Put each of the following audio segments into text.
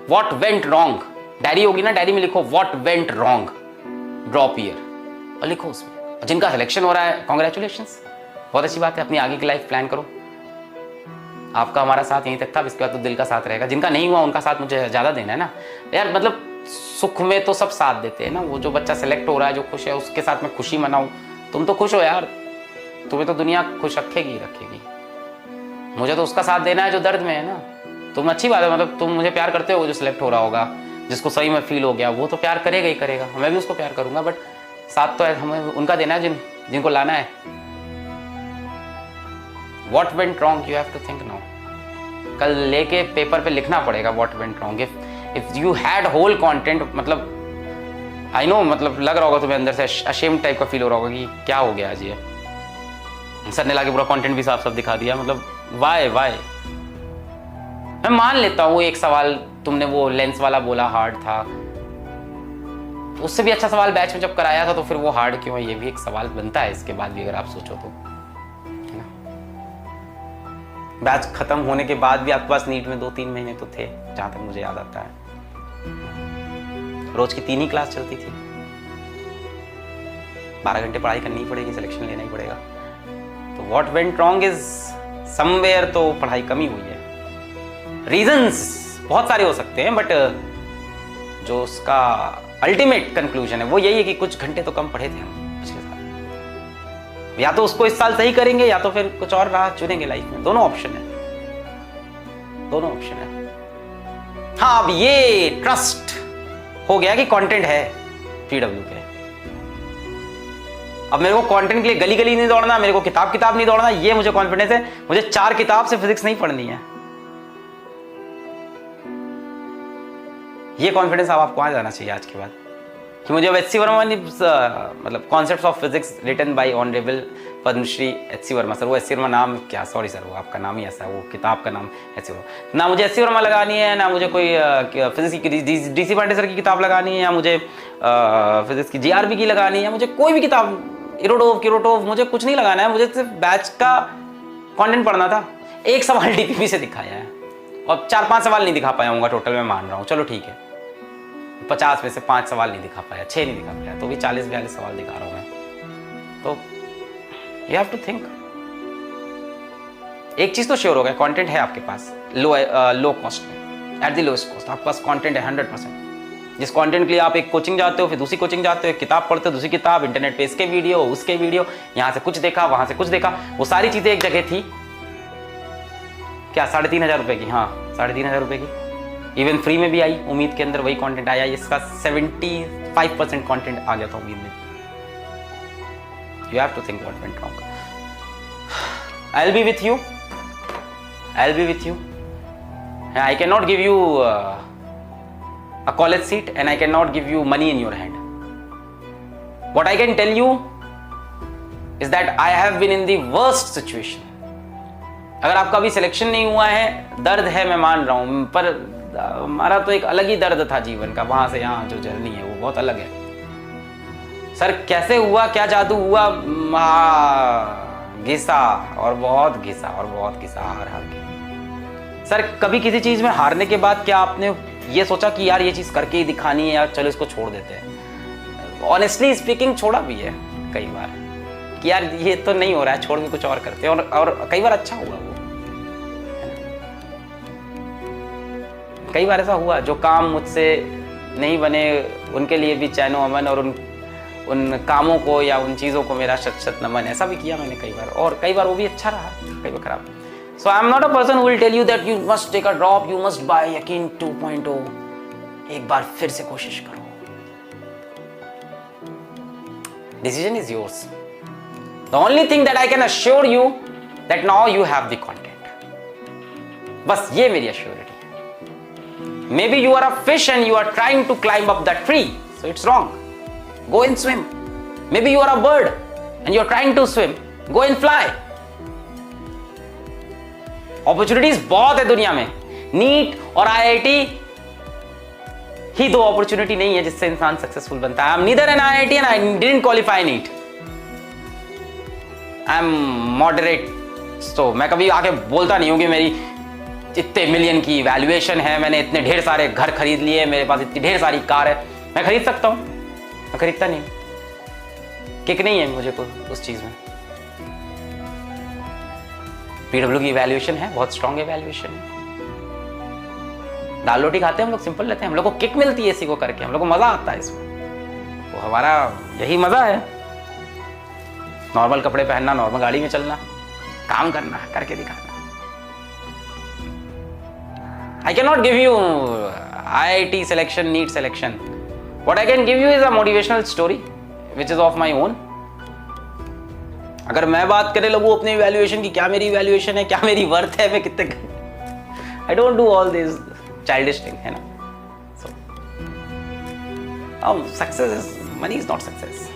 What went wrong, diary होगी ना, diary में लिखो what went wrong, drop year और लिखो उसमें। जिनका सिलेक्शन हो रहा है कॉन्ग्रेचुलेशंस, बहुत अच्छी बात है, अपनी आगे की लाइफ प्लान करो। आपका हमारा साथ यहीं तक था, इसके बाद तो दिल का साथ रहेगा। जिनका नहीं हुआ उनका साथ मुझे ज़्यादा देना है ना यार, मतलब सुख में तो सब साथ देते हैं ना। वो जो बच्चा सेलेक्ट हो रहा है, जो खुश है, उसके साथ में खुशी मनाऊं। तुम तो खुश हो यार, तुम्हें तो दुनिया खुश रखेगी रखेगी। मुझे तो उसका साथ देना है जो दर्द में है ना। तुम अच्छी बात है, मतलब तुम मुझे प्यार करते हो, जो सिलेक्ट हो रहा होगा, जिसको सही में फील हो गया, वो तो प्यार करेगा ही करेगा, मैं भी उसको प्यार करूंगा, बट साथ तो है हमें उनका देना है जिनको लाना है। What went wrong you have to think now. कल लेके पेपर पे लिखना पड़ेगा what went wrong. If you had whole content, मतलब I know, मतलब लग रहा होगा तुम्हें अंदर से ashamed टाइप का फील हो रहा होगा कि क्या हो गया आज ये। सर ने लाके पूरा कंटेंट भी साफ साफ दिखा दिया, मतलब वाई। मैं मान लेता हूँ एक सवाल तुमने वो लेंस वाला बोला हार्ड था, उससे भी अच्छा सवाल बैच में जब कराया था तो फिर वो हार्ड क्यों है, ये भी एक सवाल बनता है इसके बाद भी, अगर आप सोचो तो। बैच खत्म होने के बाद भी आपके पास नीट में 2-3 महीने तो थे, जहां तक मुझे याद आता है। रोज की 3 ही क्लास चलती थी, 12 घंटे पढ़ाई करनी पड़ेगी, सिलेक्शन लेना ही पड़ेगा। तो what went wrong is somewhere, तो पढ़ाई कमी हुई है। रीजंस बहुत सारे हो सकते हैं, बट जो उसका अल्टीमेट कंक्लूजन है वो यही है कि कुछ घंटे तो कम पढ़े थे हम पिछले साल। या तो उसको इस साल सही करेंगे, या तो फिर कुछ और राह चुनेंगे लाइफ में। दोनों ऑप्शन है। हाँ, अब ये ट्रस्ट हो गया कि कंटेंट है पीडब्ल्यू पे। अब मेरे को कंटेंट के लिए गली गली नहीं दौड़ना, मेरे को किताब नहीं दौड़ना, ये मुझे कॉन्फिडेंस है। मुझे 4 किताब से फिजिक्स नहीं पढ़नी है। ये कॉन्फिडेंस अब आपको आ जाना चाहिए आज के बाद कि मुझे अब एच.सी. वर्मा ने मतलब concepts of physics written by honourable Padmashri H C. Verma sir. वो एच.सी. वर्मा नाम क्या, सॉरी सर, वो आपका नाम ही ऐसा है, वो किताब का नाम एच.सी. वर्मा। ना मुझे एच.सी. वर्मा लगानी है, ना मुझे कोई फिजिक्स की डी.सी. पांडे सर की किताब लगानी है, या मुझे फिजिक्स की जी.आर.बी. की लगानी है, मुझे कोई भी किताब इरोटोव मुझे कुछ नहीं लगाना है। मुझे सिर्फ बैच का कॉन्टेंट पढ़ना था। एक सवाल डीपीपी से दिखाया है और 4-5 सवाल नहीं दिखा पाया हूँ टोटल, मैं मान रहा हूँ, चलो ठीक है। 50 में से 5 सवाल नहीं दिखा पाया, 6 नहीं दिखा पाया, तो भी 40-42 सवाल दिखा रहा हूं मैं। तो यू हैव टू थिंक। एक चीज तो श्योर हो गया, कंटेंट है आपके पास लो कॉस्ट में, एट द लोएस्ट कॉस्ट आपके पास कंटेंट है 100%। जिस कंटेंट के लिए आप एक कोचिंग जाते हो, फिर दूसरी कोचिंग जाते हो, एक किताब पढ़ते हो, दूसरी किताब, इंटरनेट पे इसके वीडियो, उसके वीडियो, यहाँ से कुछ देखा, वहां से कुछ देखा, वो सारी चीजें एक जगह थी। क्या 3,500 रुपए की? हाँ, 3,500 रुपए की। इवन फ्री में भी आई, उम्मीद के अंदर वही कंटेंट आया। इसका 75% कंटेंट आ गया था उम्मीद में। You have to think what went wrong. I will be with you. I can not give you a college seat and I cannot give you money in your hand. What I can tell you is that I have been in the worst situation. अगर आपका अभी selection नहीं हुआ है, दर्द है, मैं मान रहा हूं, पर हमारा तो एक अलग ही दर्द था जीवन का। वहां से यहाँ जो जर्नी है वो बहुत अलग है। सर कैसे हुआ, क्या जादू हुआ? घिसा और बहुत घिसा हार के। सर कभी किसी चीज में हारने के बाद क्या आपने ये सोचा कि यार ये चीज करके ही दिखानी है, यार चलो इसको छोड़ देते हैं? ऑनेस्टली स्पीकिंग छोड़ा भी है कई बार कि यार ये तो नहीं हो रहा है, छोड़ के कुछ और करते हैं, और कई बार अच्छा हुआ वो। कई बार ऐसा हुआ जो काम मुझसे नहीं बने उनके लिए भी चैनो अमन, और उन कामों को या उन चीज़ों को मेरा शत नमन। ऐसा भी किया मैंने कई बार, और कई बार वो भी अच्छा रहा, कई बार खराब। So I am not a person who will tell you that you must take a drop, you must buy Yakin 2.0. एक बार फिर से कोशिश करो। Decision is yours. The only thing that I can assure you that now you have the content. बस ये मेरी assurity है। Maybe you are a fish and you are trying to climb up that tree, so it's wrong. Go and swim. Maybe you are a bird and you are trying to swim. Go and fly. Opportunities बहुत है दुनिया में। NEET और IIT ही 2 opportunity नहीं है जिससे इंसान successful बनता है। I am neither an IIT and I didn't qualify NEET. I am moderate, तो मैं कभी आके बोलता नहीं हूं कि मेरी इतने मिलियन की वैल्यूएशन है, मैंने इतने ढेर सारे घर खरीद लिए, मेरे पास इतनी ढेर सारी कार है, मैं खरीद सकता हूँ? मैं खरीदता नहीं, किक नहीं है मुझे को उस चीज में। पीडब्ल्यू की वैल्यूएशन है, बहुत स्ट्रॉन्ग वैल्यूएशन है। दाल रोटी खाते हैं हम लोग, सिंपल रहते हैं, हम लोग को किक मिलती है इसी को करके, हम लोग को मजा आता है इसमें, तो हमारा यही मजा है। नॉर्मल कपड़े पहनना, नॉर्मल गाड़ी में चलना, काम करना, करके दिखाना। I cannot give you IIT selection, NEET selection. What I can give you is a motivational story, which is of my own. अगर मैं बात करने लगूं अपने इवैल्यूएशन की, क्या मेरी इवैल्यूएशन है, क्या मेरी वर्थ है, मैं कितने, I don't do all this childish thing, है ना? So, success is, money is not success.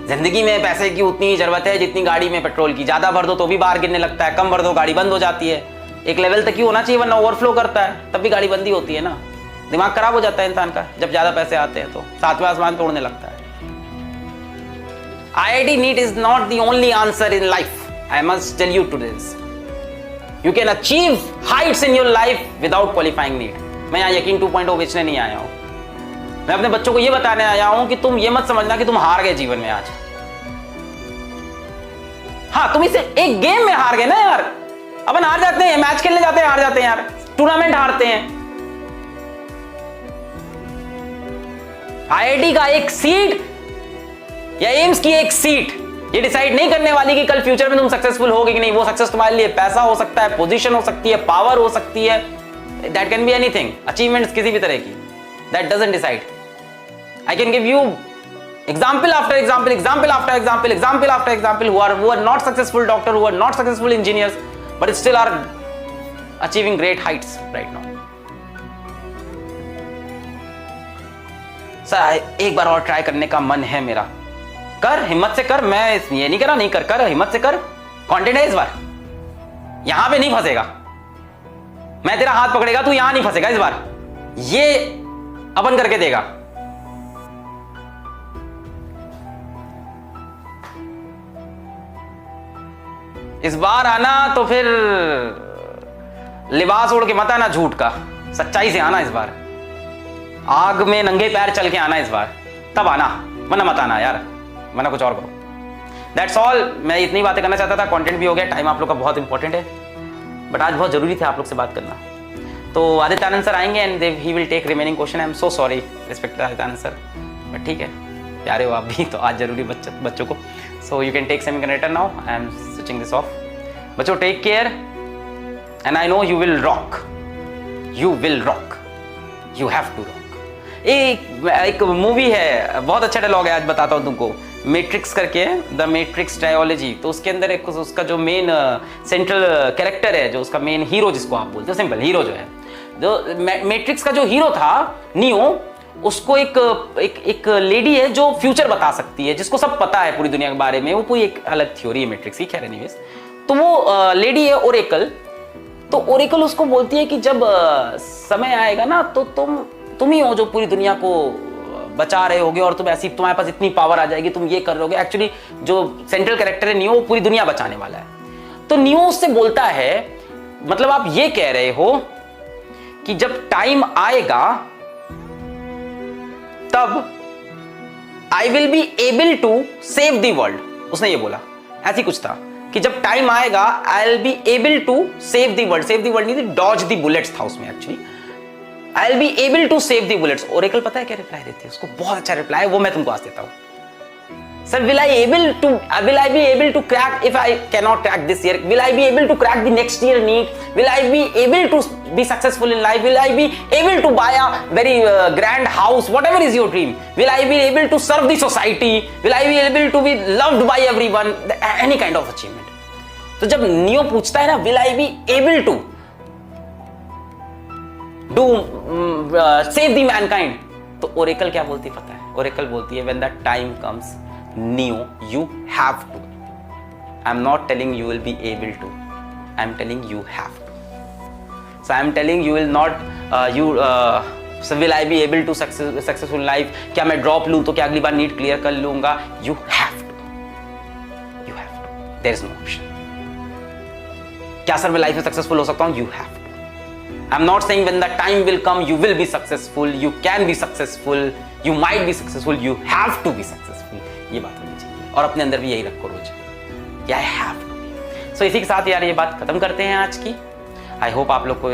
जिंदगी में पैसे की उतनी ही जरूरत है जितनी गाड़ी में पेट्रोल की। ज्यादा भर दो तो भी बाहर गिरने लगता है, कम भर दो गाड़ी बंद हो जाती है। एक लेवल तक ही होना चाहिए, वरना ओवरफ्लो करता है, तब भी गाड़ी बंदी होती है ना। दिमाग खराब हो जाता है इंसान का जब ज्यादा पैसे आते हैं, तो सातवें आसमान पे उड़ने लगता है। IIT NEET is not the only answer in life. I must tell you to this. You can achieve heights in your life without qualifying NEET. मैं यहाँ यकीन 2.0 बेचने नहीं आया हूँ, मैं अपने बच्चों को ये बताने आया हूं कि तुम ये मत समझना कि तुम हार गए जीवन में आज। हाँ, तुम इसे एक गेम में हार गए ना यार। अपन हार जाते हैं, मैच खेलने जाते हैं हार जाते हैं यार, टूर्नामेंट हारते हैं। IIT का एक सीट या एम्स की एक सीट ये डिसाइड नहीं करने वाली कि कल फ्यूचर में तुम सक्सेसफुल होगे कि नहीं। वो सक्सेस तुम्हारे लिए पैसा हो सकता है, पोजीशन हो सकती है, पावर हो सकती है, that can be anything, achievements किसी भी तरह की, that doesn't decide. I can give you example after example, example after example, example after example who are not successful doctor, who are not successful engineers, but still are achieving great heights right now. Sir एक बार और try करने का मन है मेरा। कर, हिम्मत से कर, मैं ये नहीं करा नहीं कर, कर हिम्मत से कर, कॉन्टेंट है इस बार, यहां पे नहीं फंसेगा। मैं तेरा हाथ पकड़ेगा, तू यहां नहीं फंसेगा इस बार, ये अपन करके देगा। इस बार आना तो फिर लिबास ओढ़ के मत आना झूठ का, सच्चाई से आना इस बार, आग में नंगे पैर चल के आना इस बार, तब आना, वरना मत आना यार, वरना कुछ और करो। That's all. मैं इतनी बातें करना चाहता था, कंटेंट भी हो गया, टाइम आप लोग का बहुत इंपॉर्टेंट है, बट आज बहुत जरूरी था आप लोग से बात करना। तो आदित्य आनंद सर आएंगे and he will take remaining question. I am so sorry respected Aditya Anand sir, but ठीक है, प्यारे हो आप भी, तो आज जरूरी बच्चों को। So you can take semiconductor now, I am switching this off. बच्चों take care and I know you will rock, you will rock, you have to rock. एक मूवी है, बहुत अच्छा डायलॉग है, आज बताता हूँ तुमको, मैट्रिक्स करके, द मैट्रिक्स ट्रायोलॉजी। तो उसके अंदर एक उसका जो मेन सेंट्रल कैरेक्टर है, जो उसका मेन हीरो जिसको आप बोलते हो, सिंपल हीरो जो है, जो मैट्रिक्स का जो हीरो था नियो, उसको एक लेडी है जो फ्यूचर बता सकती है, जिसको सब पता है पूरी दुनिया के बारे में। वो कोई एक अलग थ्योरी है मैट्रिक्स की, खैर एनीवेज। तो वो लेडी है ओरेकल। तो ओरेकल उसको बोलती है कि जब समय आएगा ना, तो तुम ही हो जो पूरी दुनिया को बचा रहे होगे, और तुम ऐसी, तुम्हारे पास इतनी पावर आ जाएगी, तुम ये कर रहे होगे। एक्चुअली जो सेंट्रल कैरेक्टर है नियो, वो पूरी दुनिया बचाने वाला है। तो नियो उससे बोलता है, मतलब आप ये कह रहे हो कि जब टाइम आएगा तब I will be able to save the world. उसने ये बोला, ऐसी कुछ था कि जब टाइम आएगा I will be able to save the world. Save the world नहीं थी, डॉज द बुलेट्स था उसमें actually. I will be able to save the bullets. Oracle पता है क्या रिप्लाई देती है उसको? बहुत अच्छा रिप्लाई है, वो मैं तुमको आज देता हूं। Sir, will I be able to crack, if I cannot crack this year, will I be able to crack the next year NEET? Will I be able to be successful in life? Will I be able to buy a very grand house? Whatever is your dream. Will I be able to serve the society? Will I be able to be loved by everyone? Any kind of achievement. तो जब neo पूछता है ना, will I be able to do save the mankind? तो Oracle क्या बोलती पता है? ओरेकल बोलती है, when that time comes, Neo, you have to. I'm not telling you will be able to. I'm telling you have to. So I'm telling you will not. So will I be able to successful life? क्या मैं drop लूँ तो क्या अगली बार NEET clear कर लूँगा? You have to. You have to. There is no option. क्या sir मैं लाइफ में सक्सेसफुल हो सकता हूँ? You have to. I am not saying when the time will come you will be successful, you can be successful, you might be successful, you have to be successful. ये बात होनी चाहिए और अपने अंदर भी यही रखो रोज कि आई हैव टू बी। सो इसी के साथ यार ये बात खत्म करते हैं आज की। आई होप आप लोग को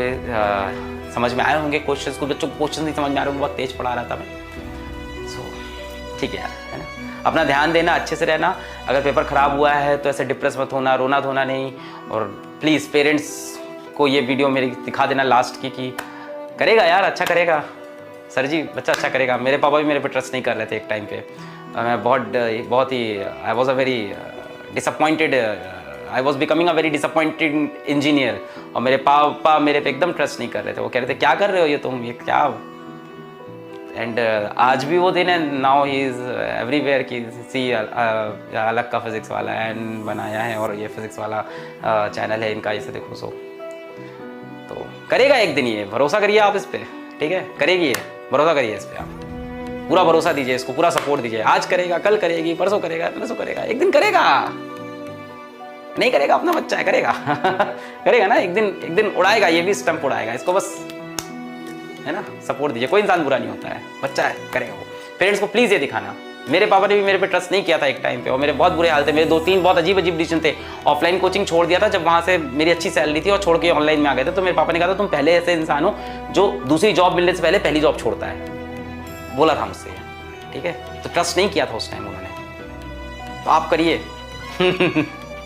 समझ में आए होंगे क्वेश्चंस। कुछ बच्चों को क्वेश्चन नहीं समझ में आ रहे, बहुत तेज पढ़ा रहा था मैं। सो ठीक है यार, है ना, अपना ध्यान देना, अच्छे से रहना। अगर पेपर खराब हुआ है तो ऐसे डिप्रेस मत होना, रोना धोना नहीं। और प्लीज़ पेरेंट्स को ये वीडियो मेरी दिखा देना लास्ट की कि करेगा यार, अच्छा करेगा सर जी, बच्चा अच्छा करेगा। मेरे पापा भी मेरे पे ट्रस्ट नहीं कर रहे थे एक टाइम पे। मैं बहुत ही I was a very disappointed, I was becoming a very disappointed engineer. और मेरे पापा मेरे पे एकदम ट्रस्ट नहीं कर रहे थे। वो कह रहे थे क्या कर रहे हो ये तुम, ये क्या। एंड आज भी वो दिन है, नाउ ही इज़ एवरीवेयर की सी अलग का फिज़िक्स वाला एंड बनाया है और ये फिज़िक्स वाला चैनल है इनका, इसे देखो। सो तो करेगा एक दिन, ये भरोसा करिए आप इस पर, ठीक है, करेगी ये, भरोसा करिए इस पर आप, पूरा भरोसा दीजिए इसको, पूरा सपोर्ट दीजिए। आज करेगा, कल करेगी, परसों करेगा, एक दिन करेगा। नहीं करेगा अपना बच्चा है, करेगा करेगा ना, एक दिन उड़ाएगा, ये भी स्टंप उड़ाएगा। इसको बस, है ना, सपोर्ट दीजिए। कोई इंसान बुरा नहीं होता है, बच्चा है, करेगा वो। पेरेंट्स को प्लीज़ ये दिखाना। मेरे पापा ने भी मेरे पे ट्रस्ट नहीं किया था एक टाइम पे, और मेरे बहुत बुरे हाल थे। मेरे 2-3 बहुत अजीब डिसीजन थे। ऑफलाइन कोचिंग छोड़ दिया था जब वहाँ से मेरी अच्छी सैलरी थी, और छोड़ के ऑनलाइन में आ गए थे। तो मेरे पापा ने कहा था तुम पहले ऐसे इंसान हो जो दूसरी जॉब मिलने से पहले पहली जॉब छोड़ता है, बोला था मुझसे, ठीक है। तो ट्रस्ट नहीं किया था उस टाइम उन्होंने। तो आप करिए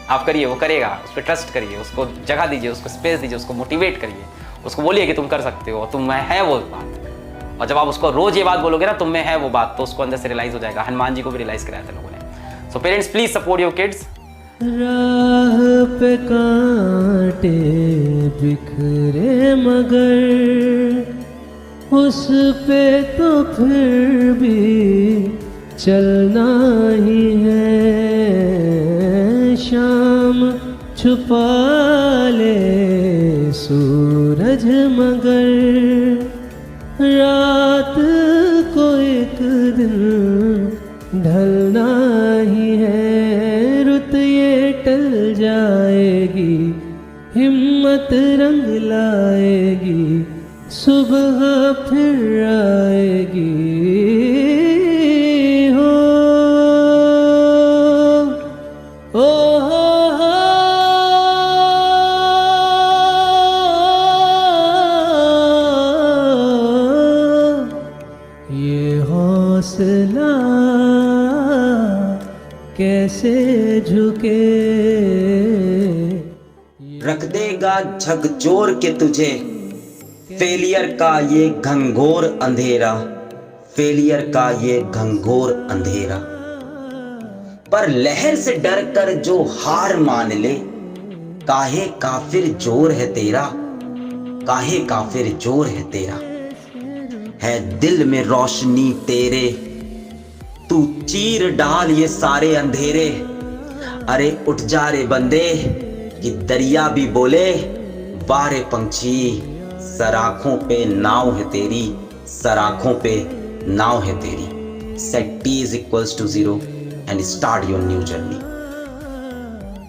आप करिए, वो करेगा, उस पर ट्रस्ट करिए, उसको जगह दीजिए, उसको स्पेस दीजिए, उसको मोटिवेट करिए, उसको बोलिए कि तुम कर सकते हो, तुम में है वो बात। और जब आप उसको रोज ये बात बोलोगे ना, तुम में है वो बात, तो उसको अंदर से रियलाइज हो जाएगा। हनुमान जी को भी रियलाइज कराया था लोगों ने। So parents please support your kids. राह पे कांटे बिखरे मगर उस पे तो फिर भी चलना ही है। शाम छुपा ले सूरज मगर रात को एक दिन ढलना ही है। रुत ये टल जाएगी, हिम्मत रंग लाएगी, सुबह फिर आएगी। हो ओ हो ये हौसला कैसे झुके। रख देगा झकझोर के तुझे फेलियर का ये घंघोर अंधेरा, फेलियर का ये घंघोर अंधेरा। पर लहर से डर कर जो हार मान ले, काहे काफिर जोर है तेरा, काहे काफिर जोर है तेरा। है दिल में रोशनी तेरे, तू चीर डाल ये सारे अंधेरे। अरे उठ जा रे बंदे, कि दरिया भी बोले वारे पंछी। सराखों पे नाव है तेरी, सराखों पे नाव है तेरी। Set t is equals to 0 and start your new journey.